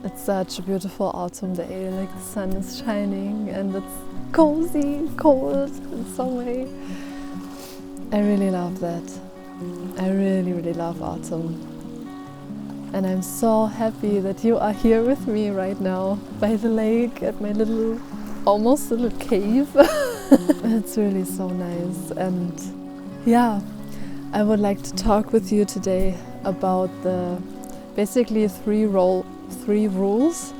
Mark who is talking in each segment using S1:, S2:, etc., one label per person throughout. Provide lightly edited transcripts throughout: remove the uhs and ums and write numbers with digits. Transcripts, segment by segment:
S1: It's such a beautiful autumn day, like the sun is shining and it's cozy, cold in some way. I really love that. I really love autumn. And I'm so happy that you are here with me right now by the lake at my almost little cave. It's really so nice. And yeah, I would like to talk with you today about the basically three rules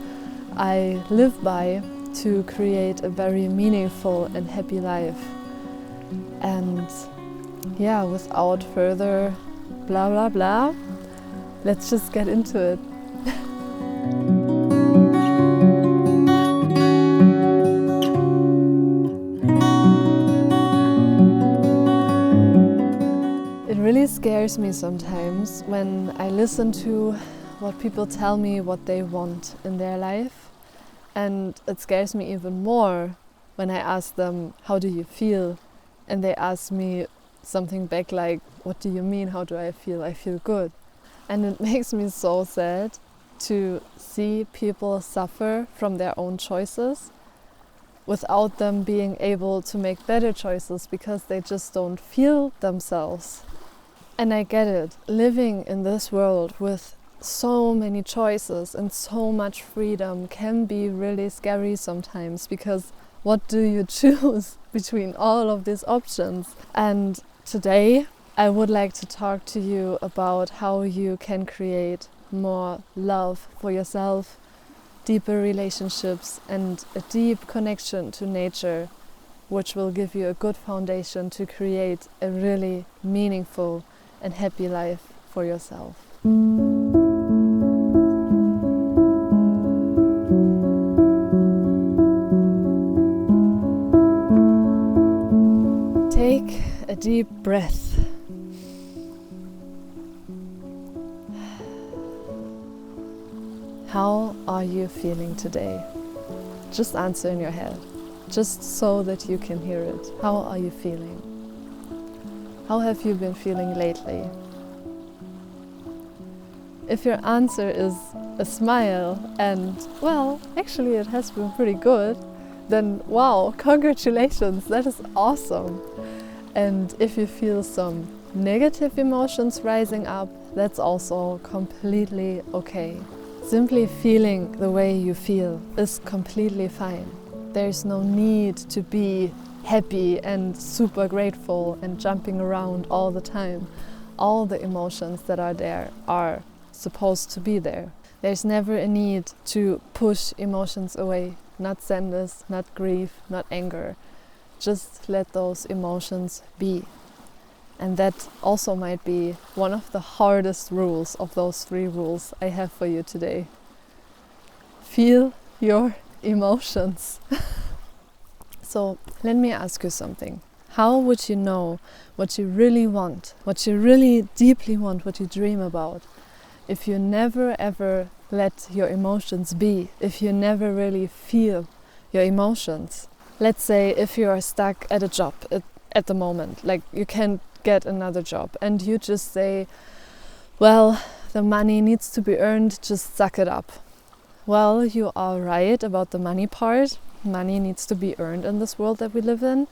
S1: I live by to create a very meaningful and happy life. And yeah, without further blah blah blah, let's just get into it. It really scares me sometimes when I listen to what people tell me what they want in their life, and it scares me even more when I ask them, how do you feel? And they ask me something back like, what do you mean, how do I feel? I feel good. And it makes me so sad to see people suffer from their own choices without them being able to make better choices because they just don't feel themselves. And I get it, living in this world with so many choices and so much freedom can be really scary sometimes, because what do you choose between all of these options? And today I would like to talk to you about how you can create more love for yourself, deeper relationships and a deep connection to nature, which will give you a good foundation to create a really meaningful and happy life for yourself. Take a deep breath. How are you feeling today? Just answer in your head, just so that you can hear it. How are you feeling? How have you been feeling lately? If your answer is a smile and, well, actually it has been pretty good, then wow, congratulations, that is awesome. And if you feel some negative emotions rising up, that's also completely okay. Simply feeling the way you feel is completely fine. There's no need to be happy and super grateful and jumping around all the time. All the emotions that are there are supposed to be there. There's never a need to push emotions away. Not sadness, not grief, not anger. Just let those emotions be. And that also might be one of the hardest rules of those 3 rules I have for you today. Feel your emotions. So let me ask you something. How would you know what you really want, what you really deeply want, what you dream about, if you never ever let your emotions be, if you never really feel your emotions? Let's say if you are stuck at a job at the moment, like you can't get another job, and you just say, well, the money needs to be earned, just suck it up. Well, you are right about the money part. Money needs to be earned in this world that we live in.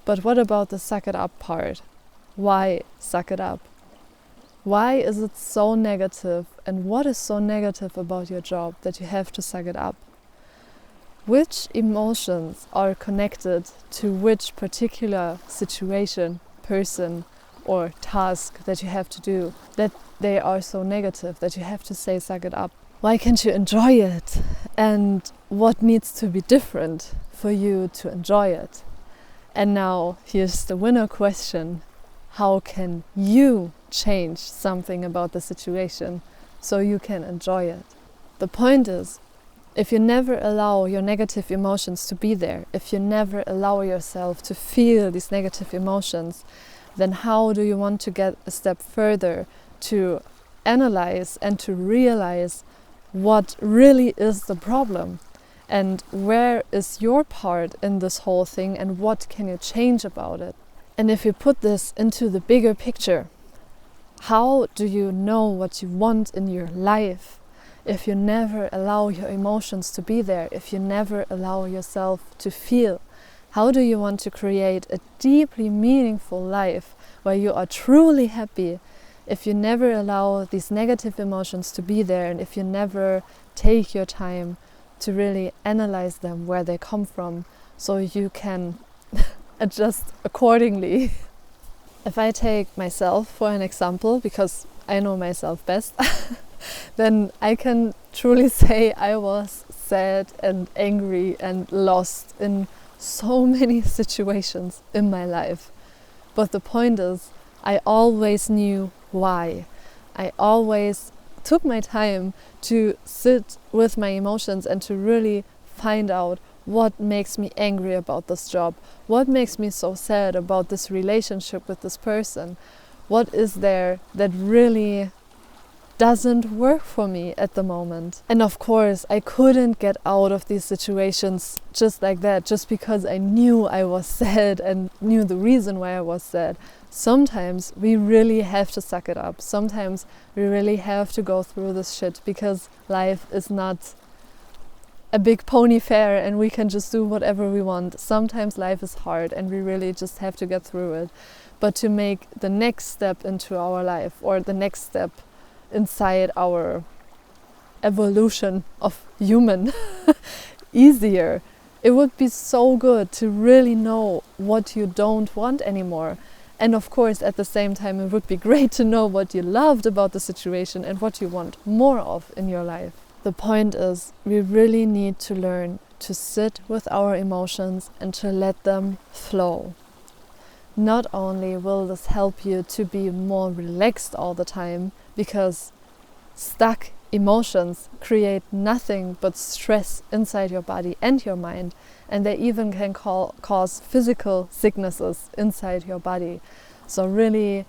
S1: But what about the suck it up part? Why suck it up? Why is it so negative? And what is so negative about your job that you have to suck it up? Which emotions are connected to which particular situation, person, or task that you have to do, that they are so negative that you have to say suck it up? Why can't you enjoy it? And what needs to be different for you to enjoy it? And now here's the winner question. How can you change something about the situation so you can enjoy it? The point is, if you never allow your negative emotions to be there, if you never allow yourself to feel these negative emotions, then how do you want to get a step further to analyze and to realize what really is the problem? And where is your part in this whole thing, and what can you change about it? And if you put this into the bigger picture, how do you know what you want in your life if you never allow your emotions to be there, if you never allow yourself to feel, how do you want to create a deeply meaningful life where you are truly happy if you never allow these negative emotions to be there, and if you never take your time to really analyze them, where they come from, so you can adjust accordingly? If I take myself for an example, because I know myself best, then I can truly say I was sad and angry and lost in so many situations in my life. But the point is, I always knew why. I always took my time to sit with my emotions and to really find out what makes me angry about this job, what makes me so sad about this relationship with this person, what is there that really doesn't work for me at the moment. And of course, I couldn't get out of these situations just like that, just because I knew I was sad and knew the reason why I was sad. Sometimes we really have to suck it up. Sometimes we really have to go through this shit, because life is not a big pony fair and we can just do whatever we want. Sometimes life is hard and we really just have to get through it. But to make the next step into our life, or the next step inside our evolution of human easier, it would be so good to really know what you don't want anymore. And of course, at the same time, it would be great to know what you loved about the situation and what you want more of in your life. The point is, we really need to learn to sit with our emotions and to let them flow. Not only will this help you to be more relaxed all the time, because stuck emotions create nothing but stress inside your body and your mind, and they even can cause physical sicknesses inside your body. So really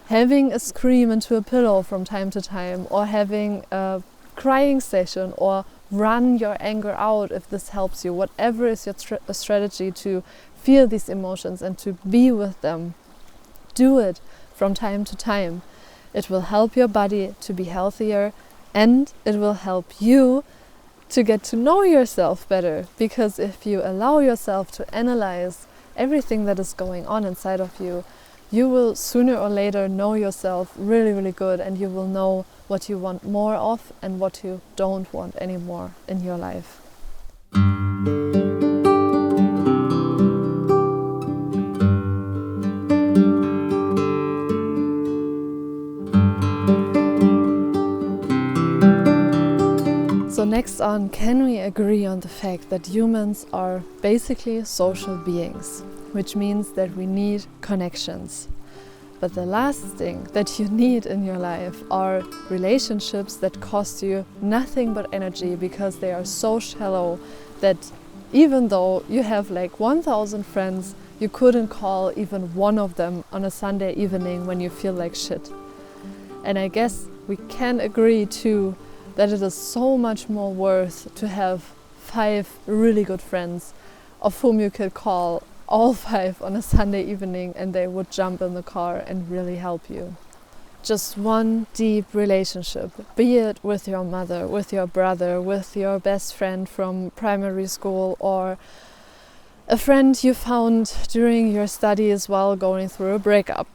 S1: having a scream into a pillow from time to time, or having a crying session, or run your anger out if this helps you, whatever is your strategy to feel these emotions and to be with them, do it from time to time. It will help your body to be healthier, and it will help you to get to know yourself better, because if you allow yourself to analyze everything that is going on inside of you, you will sooner or later know yourself really, really good, and you will know what you want more of and what you don't want anymore in your life. So next on, can we agree on the fact that humans are basically social beings, which means that we need connections. But the last thing that you need in your life are relationships that cost you nothing but energy, because they are so shallow that even though you have like 1,000 friends, you couldn't call even one of them on a Sunday evening when you feel like shit. And I guess we can agree too that it is so much more worth to have 5 really good friends, of whom you could call all 5 on a Sunday evening and they would jump in the car and really help you. Just one deep relationship, be it with your mother, with your brother, with your best friend from primary school, or a friend you found during your studies while going through a breakup.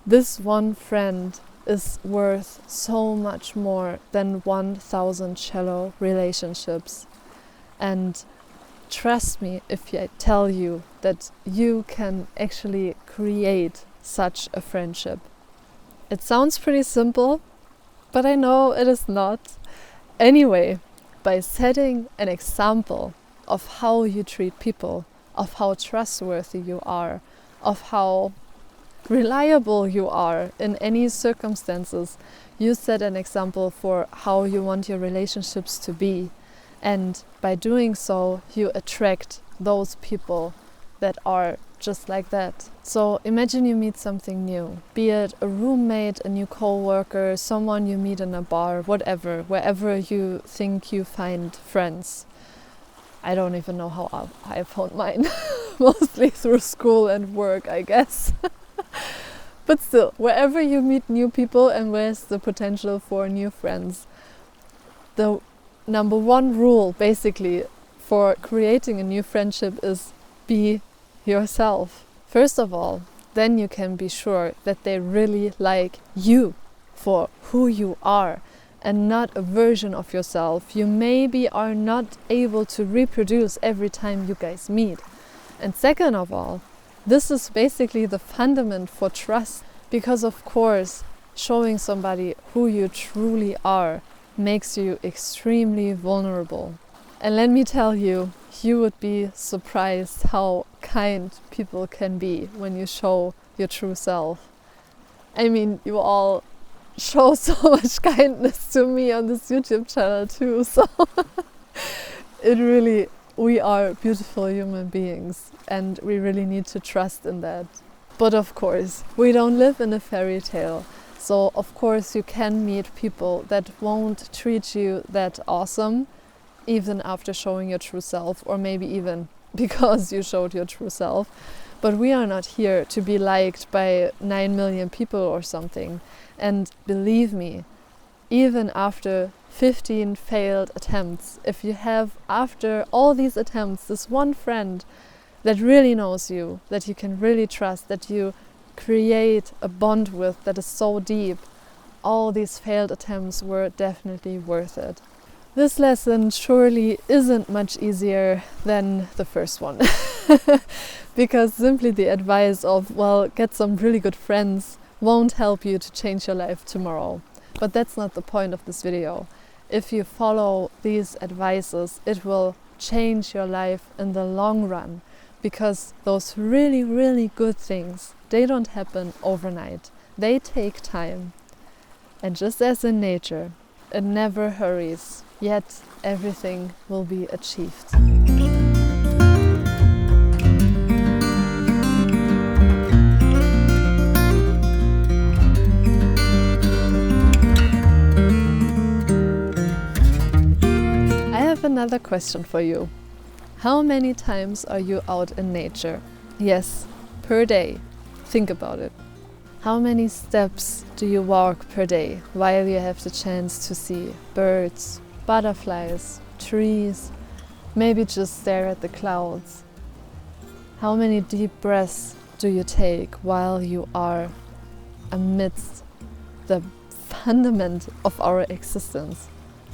S1: This one friend is worth so much more than 1,000 shallow relationships. And trust me if I tell you that you can actually create such a friendship. It sounds pretty simple, but I know it is not. Anyway, by setting an example of how you treat people, of how trustworthy you are, of how reliable you are in any circumstances, you set an example for how you want your relationships to be. And by doing so, you attract those people that are just like that. So imagine you meet something new, be it a roommate, a new co-worker, someone you meet in a bar, whatever, wherever you think you find friends. I don't even know how I found mine, mostly through school and work, I guess. But still, wherever you meet new people and where's the potential for new friends, the number one rule basically for creating a new friendship is be yourself. First of all, then you can be sure that they really like you for who you are and not a version of yourself you maybe are not able to reproduce every time you guys meet. And second of all, this is basically the fundament for trust, because of course showing somebody who you truly are makes you extremely vulnerable. And let me tell you, you would be surprised how kind people can be when you show your true self. I mean, you all show so much kindness to me on this YouTube channel too, so it really, we are beautiful human beings and we really need to trust in that. But of course, we don't live in a fairy tale. So of course you can meet people that won't treat you that awesome, even after showing your true self, or maybe even because you showed your true self. But we are not here to be liked by 9 million people or something. And believe me, even after 15 failed attempts, if you have, after all these attempts, this one friend that really knows you, that you can really trust, that you create a bond with that is so deep, all these failed attempts were definitely worth it. This lesson surely isn't much easier than the first one. Because simply the advice of, well, get some really good friends won't help you to change your life tomorrow. But that's not the point of this video. If you follow these advices, it will change your life in the long run. Because those really, really good things, they don't happen overnight. They take time. And just as in nature, it never hurries, yet everything will be achieved. I have another question for you. How many times are you out in nature? Yes, per day. Think about it. How many steps do you walk per day while you have the chance to see birds, butterflies, trees, maybe just stare at the clouds? How many deep breaths do you take while you are amidst the fundament of our existence,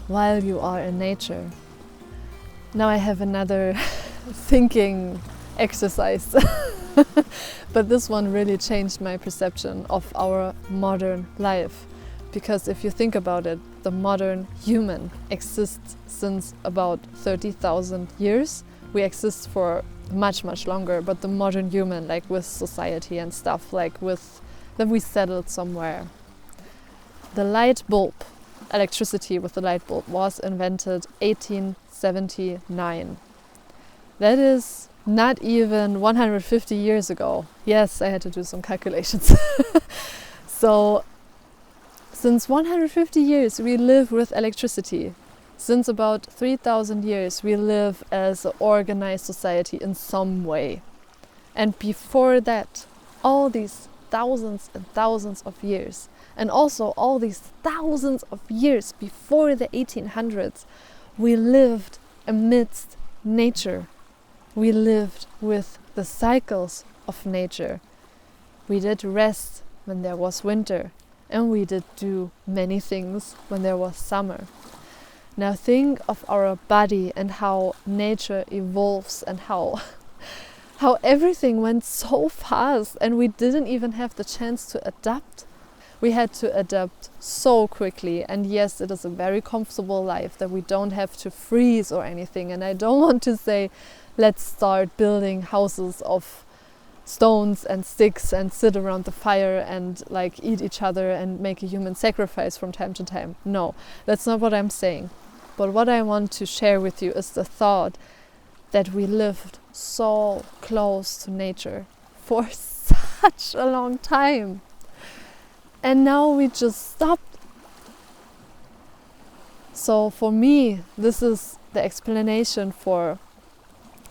S1: while you are in nature? Now I have another thinking exercise, but this one really changed my perception of our modern life. Because if you think about it, the modern human exists since about 30,000 years. We exist for much, much longer, but the modern human, like with society and stuff, like with that we settled somewhere. The light bulb, electricity with the light bulb, was invented 1879. That is not even 150 years ago. Yes, I had to do some calculations. So, since 150 years we live with electricity. Since about 3,000 years we live as an organized society in some way. And before that, all these thousands and thousands of years, and also all these thousands of years before the 1800s, we lived amidst nature. We lived with the cycles of nature. We did rest when there was winter, and we did do many things when there was summer. Now think of our body and how nature evolves and how everything went so fast and we didn't even have the chance to adapt. We had to adapt so quickly, and yes, it is a very comfortable life that we don't have to freeze or anything. And I don't want to say, let's start building houses of stones and sticks and sit around the fire and like eat each other and make a human sacrifice from time to time. No, that's not what I'm saying. But what I want to share with you is the thought that we lived so close to nature for such a long time. And now we just stopped. So for me, this is the explanation for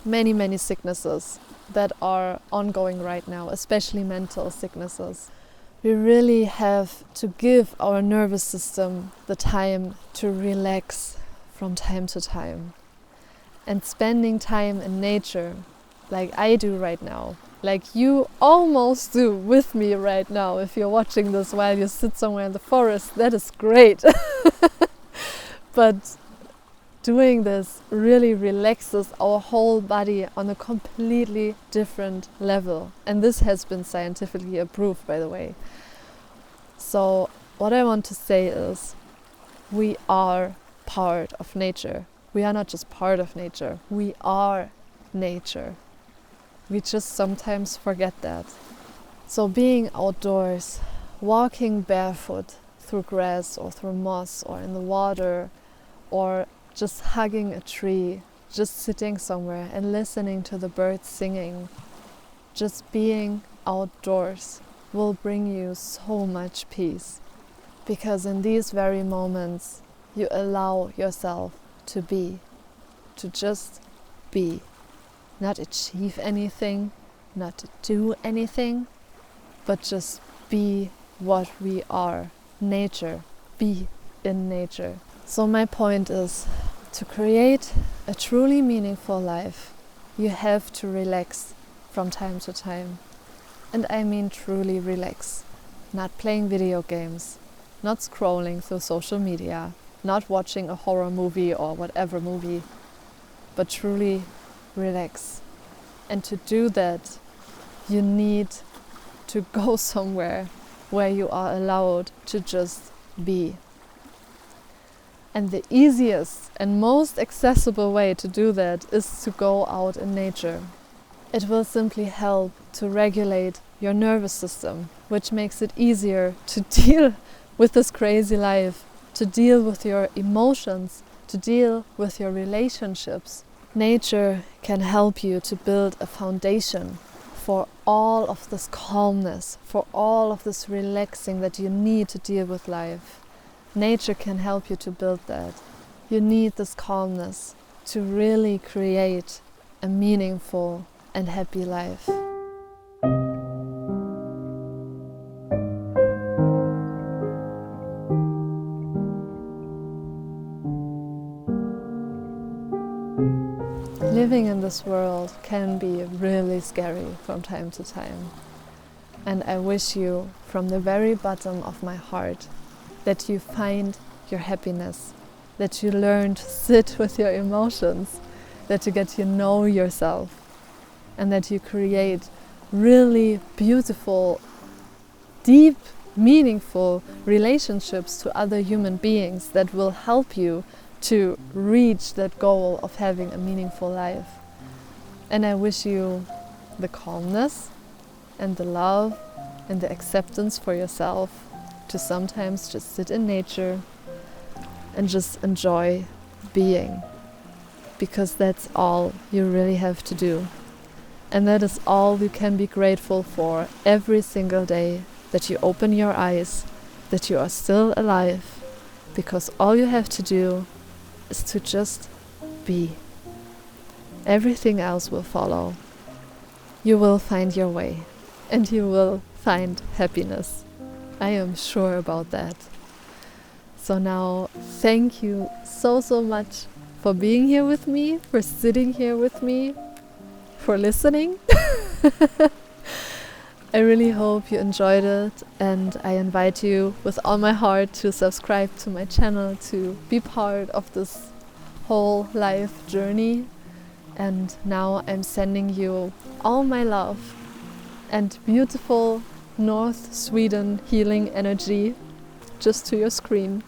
S1: many, many sicknesses that are ongoing right now, especially mental sicknesses. We really have to give our nervous system the time to relax from time to time. And spending time in nature, like I do right now, like you almost do with me right now. If you're watching this while you sit somewhere in the forest, that is great. But doing this really relaxes our whole body on a completely different level. And this has been scientifically approved, by the way. So what I want to say is, we are part of nature. We are not just part of nature, we are nature. We just sometimes forget that. So being outdoors, walking barefoot through grass or through moss or in the water, or just hugging a tree, just sitting somewhere and listening to the birds singing, just being outdoors will bring you so much peace. Because in these very moments, you allow yourself to be, to just be. Not achieve anything, not to do anything, but just be what we are. Nature. Be in nature. So my point is, to create a truly meaningful life, you have to relax from time to time. And I mean truly relax. Not playing video games, not scrolling through social media, not watching a horror movie or whatever movie, but truly relax. And to do that, you need to go somewhere where you are allowed to just be. And the easiest and most accessible way to do that is to go out in nature. It will simply help to regulate your nervous system, which makes it easier to deal with this crazy life, to deal with your emotions, to deal with your relationships. Nature can help you to build a foundation for all of this calmness, for all of this relaxing that you need to deal with life. Nature can help you to build that. You need this calmness to really create a meaningful and happy life. Living in this world can be really scary from time to time. And I wish you, from the very bottom of my heart, that you find your happiness, that you learn to sit with your emotions, that you get to know yourself, and that you create really beautiful, deep, meaningful relationships to other human beings that will help you to reach that goal of having a meaningful life. And I wish you the calmness and the love and the acceptance for yourself to sometimes just sit in nature and just enjoy being, because that's all you really have to do. And that is all you can be grateful for every single day, that you open your eyes, that you are still alive, because all you have to do is to just be. Everything else will follow. You will find your way, and you will find happiness. I am sure about that. So now, thank you so much for being here with me, for sitting here with me, for listening. I really hope you enjoyed it, and I invite you with all my heart to subscribe to my channel, to be part of this whole life journey. And now I'm sending you all my love and beautiful North Sweden healing energy just to your screen.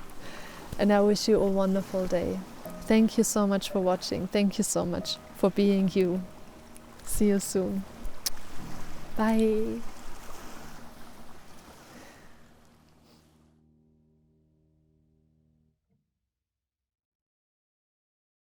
S1: And I wish you a wonderful day. Thank you so much for watching. Thank you so much for being you. See you soon. Bye.